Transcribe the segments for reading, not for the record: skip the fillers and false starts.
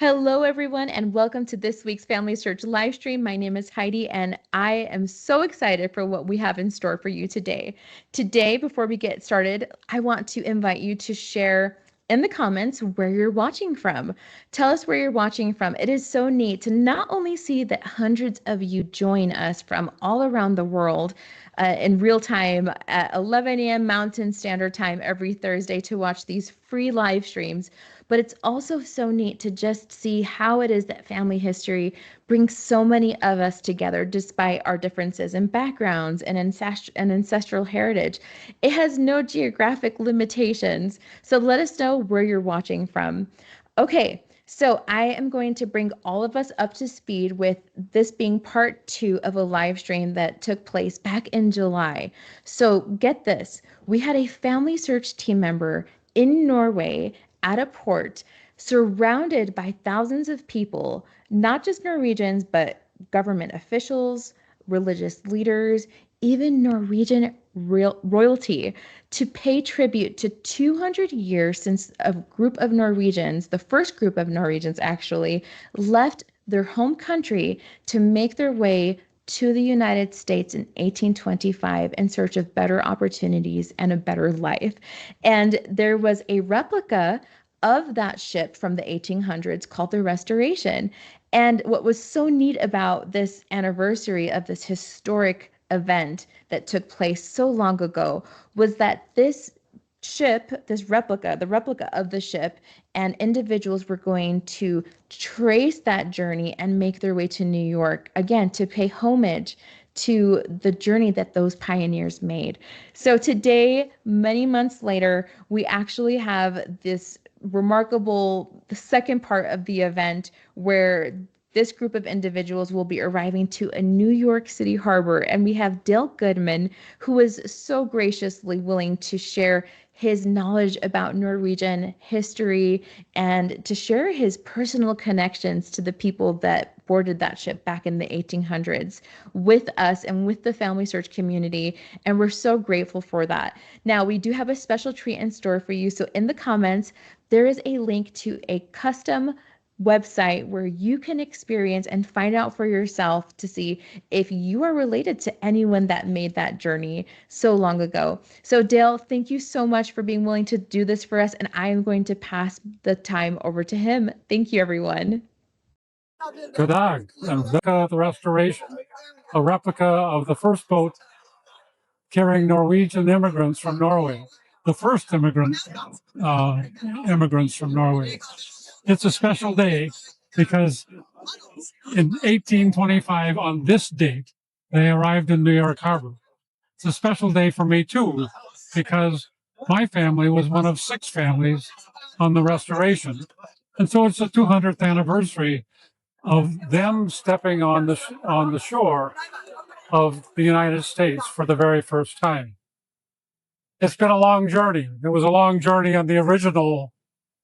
Hello, everyone, and welcome to this week's Family Search live stream. My name is Heidi, and I am so excited for what we have in store for you today. Today, before we get started, I want to invite you to share in the comments where you're watching from. Tell us where you're watching from. It is so neat to not only see that hundreds of you join us from all around the world in real time at 11 a.m. Mountain Standard Time every Thursday to watch these free live streams, but it's also so neat to just see how it is that family history brings so many of us together despite our differences in backgrounds and ancestral heritage. It has no geographic limitations. So let us know where you're watching from. Okay, so I am going to bring all of us up to speed with this being part 2 of a live stream that took place back in July. So get this, we had a family search team member in Norway at a port surrounded by thousands of people, not just Norwegians, but government officials, religious leaders, even Norwegian royalty, to pay tribute to 200 years since a group of Norwegians, the first group of Norwegians actually, left their home country to make their way to the United States in 1825 in search of better opportunities and a better life. And there was a replica of that ship from the 1800s called the Restoration. And what was so neat about this anniversary of this historic event that took place so long ago was that this ship, this replica, the replica of the ship, and individuals were going to trace that journey and make their way to New York, again, to pay homage to the journey that those pioneers made. So today, many months later, we actually have this remarkable, the second part of the event where this group of individuals will be arriving to a New York City harbor, and we have Dale Goodman, who was so graciously willing to share his knowledge about Norwegian history and to share his personal connections to the people that boarded that ship back in the 1800s with us and with the family search community. And we're so grateful for that. Now, we do have a special treat in store for you. So in the comments, there is a link to a custom website where you can experience and find out for yourself to see if you are related to anyone that made that journey so long ago. So Dale, thank you so much for being willing to do this for us, and I am going to pass the time over to him. Thank you, everyone. Good day. The Restoration, a replica of the first boat carrying Norwegian immigrants from Norway, the first immigrants from Norway. It's a special day because in 1825, on this date, they arrived in New York Harbor. It's a special day for me too, because my family was one of 6 families on the Restoration. And so it's the 200th anniversary of them stepping on the shore of the United States for the very first time. It's been a long journey. It was a long journey on the original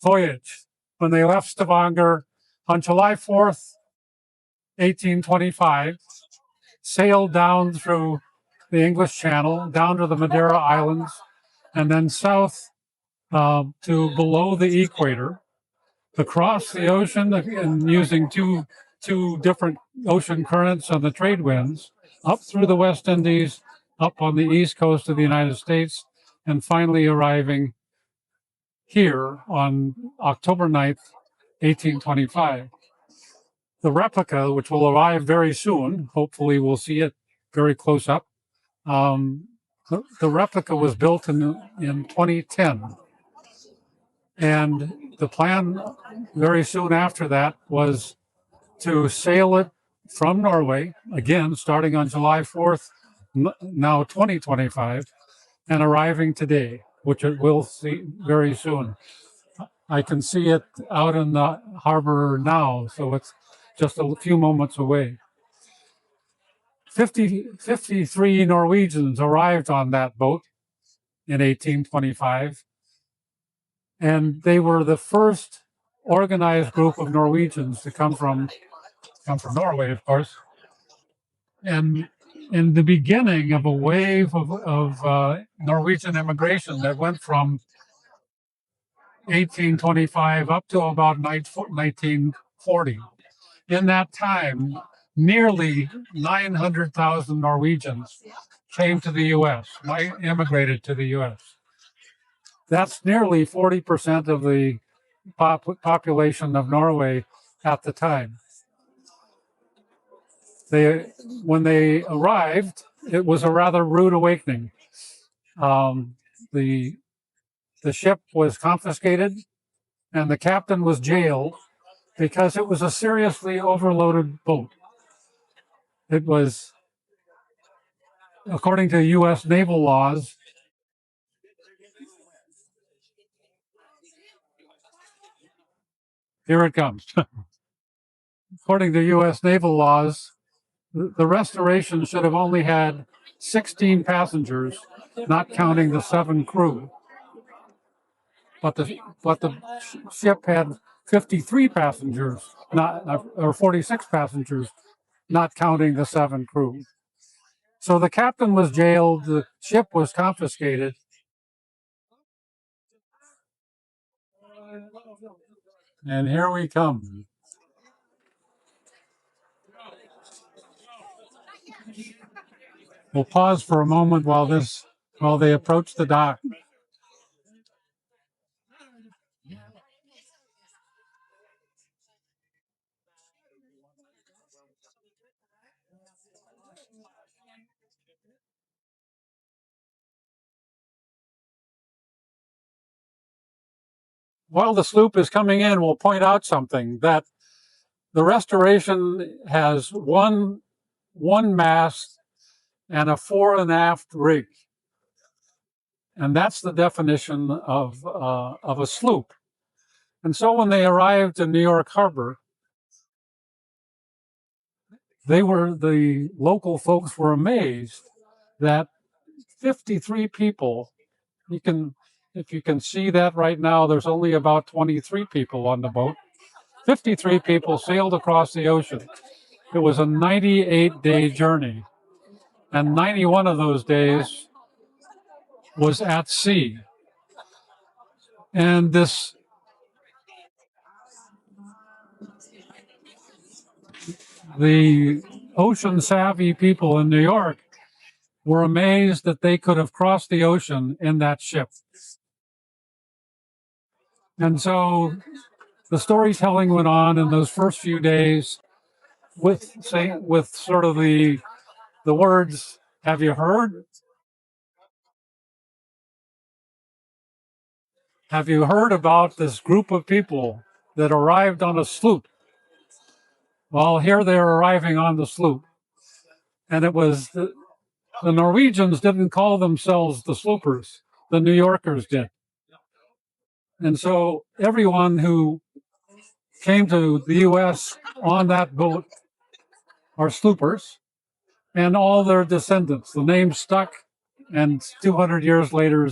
voyage when they left Stavanger on July 4th, 1825, sailed down through the English Channel, down to the Madeira Islands, and then south to below the equator, across the ocean and using two different ocean currents and the trade winds, up through the West Indies, up on the east coast of the United States, and finally arriving here on October 9th, 1825. The replica, which will arrive very soon, hopefully we'll see it very close up. The replica was built in 2010. And the plan very soon after that was to sail it from Norway, again, starting on July 4th, now 2025, and arriving today, which it will see very soon. I can see it out in the harbor now, so it's just a few moments away. 53 Norwegians arrived on that boat in 1825, and they were the first organized group of Norwegians to come from Norway, of course, and in the beginning of a wave of Norwegian immigration that went from 1825 up to about 1940. In that time, nearly 900,000 Norwegians came to the U.S., immigrated to the U.S. That's nearly 40% of the population of Norway at the time. When they arrived, it was a rather rude awakening. Um, the the ship was confiscated, and the captain was jailed because it was a seriously overloaded boat. It was, according to U.S. naval laws, here it comes. According to U.S. naval laws, the Restoration should have only had 16 passengers, not counting the 7 crew. But the ship had 53 passengers, not or 46 passengers, not counting the 7 crew. So the captain was jailed, the ship was confiscated. And here we come. We'll pause for a moment while they approach the dock. While the sloop is coming in, we'll point out something that the Restoration has one mast and a fore and aft rig, and that's the definition of a sloop. And so when they arrived in New York Harbor, the local folks were amazed that 53 people, if you can see that right now, there's only about 23 people on the boat. 53 people sailed across the ocean. It was a 98-day journey, and 91 of those days was at sea. And the ocean savvy people in New York were amazed that they could have crossed the ocean in that ship. And so the storytelling went on in those first few days with sort of the words, have you heard? Have you heard about this group of people that arrived on a sloop? Well, here they're arriving on the sloop. And it was the Norwegians didn't call themselves the sloopers, the New Yorkers did. And so everyone who came to the U.S. on that boat are sloopers, and all their descendants. The name stuck, and 200 years later,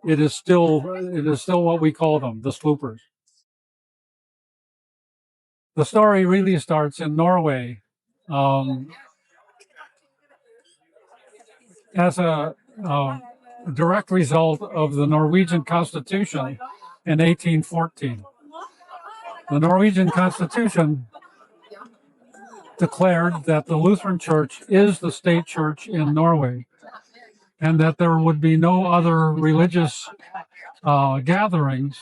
it is still what we call them, the sloopers. The story really starts in Norway as a direct result of the Norwegian Constitution in 1814. The Norwegian Constitution declared that the Lutheran Church is the state church in Norway, and that there would be no other religious gatherings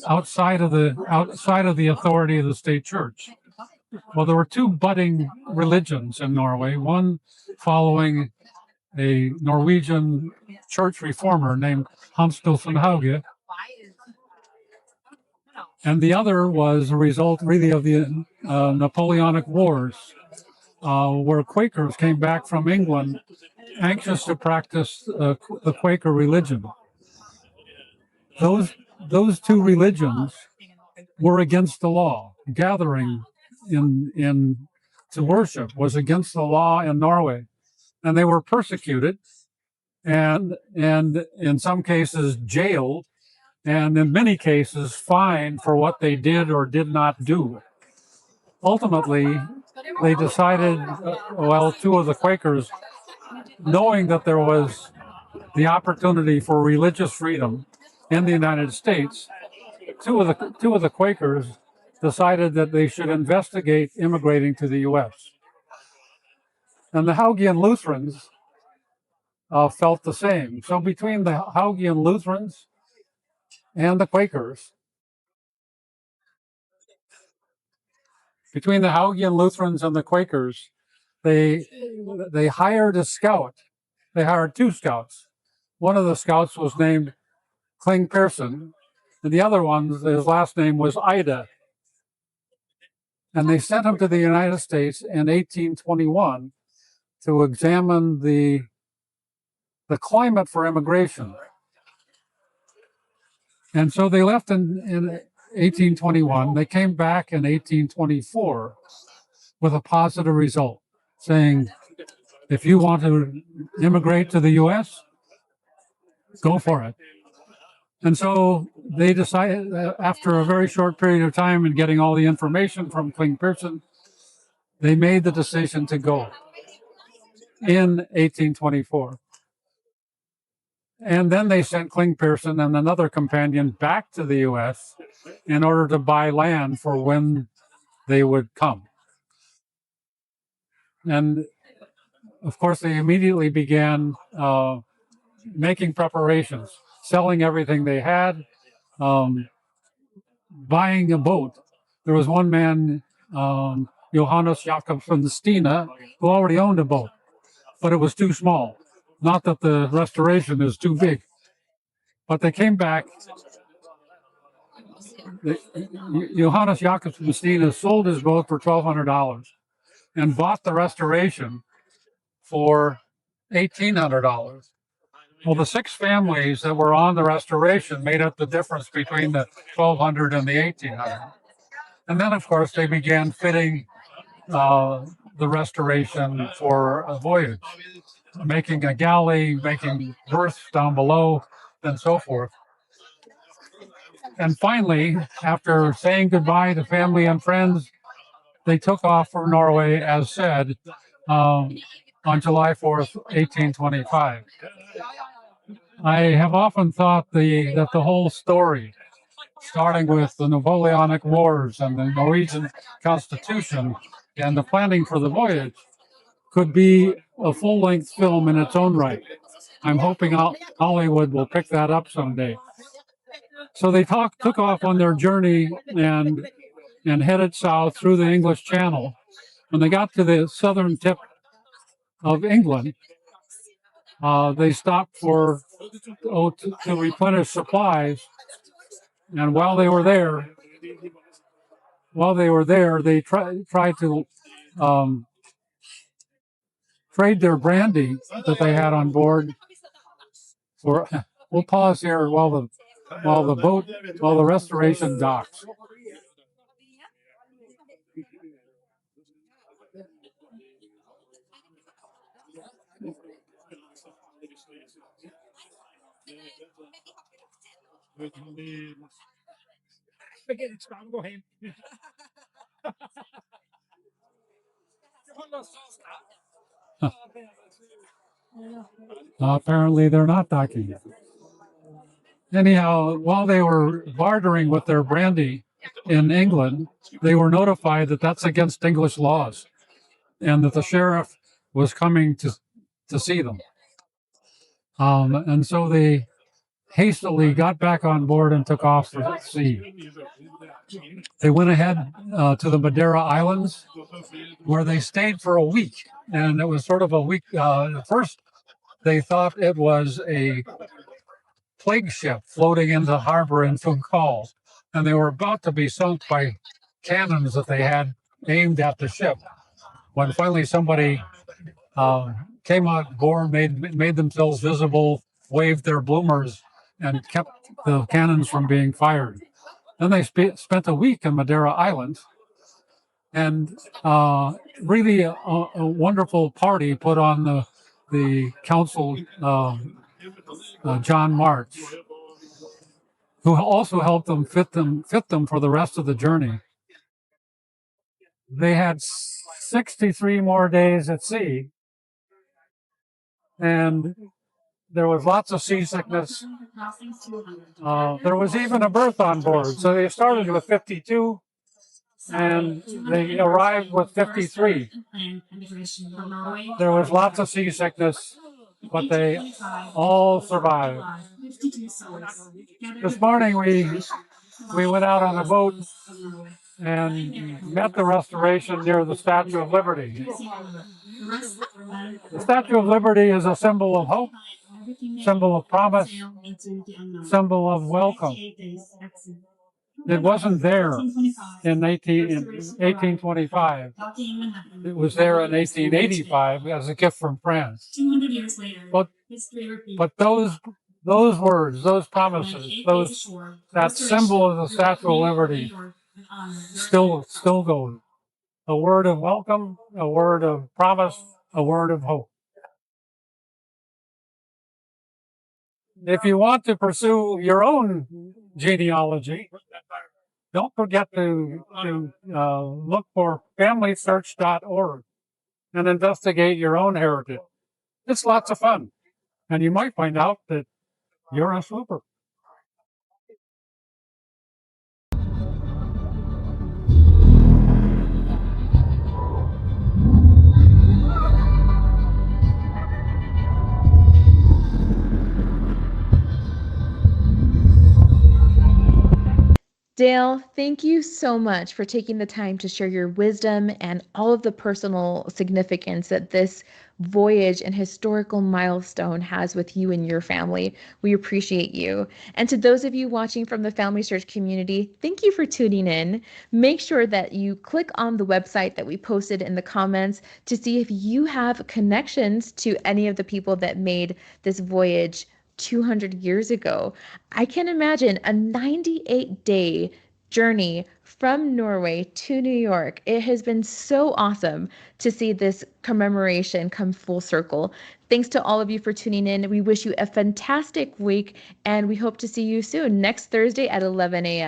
outside of the authority of the state church. Well, there were 2 budding religions in Norway, one following a Norwegian church reformer named Hans Nilsen Hauge, and the other was a result really of the Napoleonic Wars, where Quakers came back from England anxious to practice the Quaker religion. Those 2 religions were against the law. Gathering in to worship was against the law in Norway, and they were persecuted, and in some cases jailed, and in many cases fined for what they did or did not do. Ultimately, they decided, 2 of the Quakers, knowing that there was the opportunity for religious freedom in the United States, two of the Quakers decided that they should investigate immigrating to the U.S. And the Haugean Lutherans felt the same. So between the Haugean Lutherans and the Quakers, they hired a scout. They hired two scouts. One of the scouts was named Kling Pearson, and the other one, his last name was Ida. And they sent him to the United States in 1821 to examine the climate for immigration. And so they left in 1821. They came back in 1824 with a positive result, saying, if you want to immigrate to the U.S., go for it. And so they decided, after a very short period of time and getting all the information from Kling Pearson, they made the decision to go in 1824. And then they sent Kling Pearson and another companion back to the U.S. in order to buy land for when they would come. And of course, they immediately began making preparations, selling everything they had, buying a boat. There was one man, Johannes Jakobsen Stina, who already owned a boat, but it was too small. Not that the restoration is too big, but they came back. Johannes Jakobsen Stina sold his boat for $1,200 and bought the restoration for $1,800. Well, the six families that were on the restoration made up the difference between the 1,200 and the 1,800. And then, of course, they began fitting the restoration for a voyage, making a galley, making berths down below, and so forth. And finally, after saying goodbye to family and friends, they took off for Norway, as said, on July 4th, 1825. I have often thought that the whole story, starting with the Napoleonic Wars and the Norwegian Constitution and the planning for the voyage, could be a full-length film in its own right. I'm hoping Hollywood will pick that up someday. So they took off on their journey and headed south through the English Channel. When they got to the southern tip of England, they stopped to replenish supplies. And while they were there, they tried to trade their brandy that they had on board for. We'll pause here while the restoration docks. Apparently, they're not docking. Anyhow, while they were bartering with their brandy in England, they were notified that that's against English laws and that the sheriff was coming to see them. And so they hastily got back on board and took off for sea. They went ahead to the Madeira Islands, where they stayed for a week. And it was sort of a week. At first, they thought it was a plague ship floating into the harbor in Funchal, and they were about to be sunk by cannons that they had aimed at the ship. When finally somebody came on board, made themselves visible, waved their bloomers, and kept the cannons from being fired. Then they spent a week in Madeira Islands, and really a wonderful party put on the council, John March, who also helped them fit them for the rest of the journey. They had 63 more days at sea, and there was lots of seasickness. There was even a berth on board. So they started with 52 and they arrived with 53. There was lots of seasickness, but they all survived. This morning we went out on a boat and met the restoration near the Statue of Liberty. The Statue of Liberty is a symbol of hope, symbol of promise, symbol of welcome. It wasn't there in 1825. It was there in 1885 as a gift from France. But those words, those promises, that symbol of the Statue of Liberty still goes. A word of welcome, a word of promise, a word of hope. If you want to pursue your own genealogy, don't forget to look for familysearch.org and investigate your own heritage. It's lots of fun, and you might find out that you're a swooper. Dale, thank you so much for taking the time to share your wisdom and all of the personal significance that this voyage and historical milestone has with you and your family. We appreciate you. And to those of you watching from the Family Search community, thank you for tuning in. Make sure that you click on the website that we posted in the comments to see if you have connections to any of the people that made this voyage 200 years ago. I can imagine a 98-day journey from Norway to New York. It has been so awesome to see this commemoration come full circle. Thanks to all of you for tuning in. We wish you a fantastic week, and we hope to see you soon next Thursday at 11 a.m.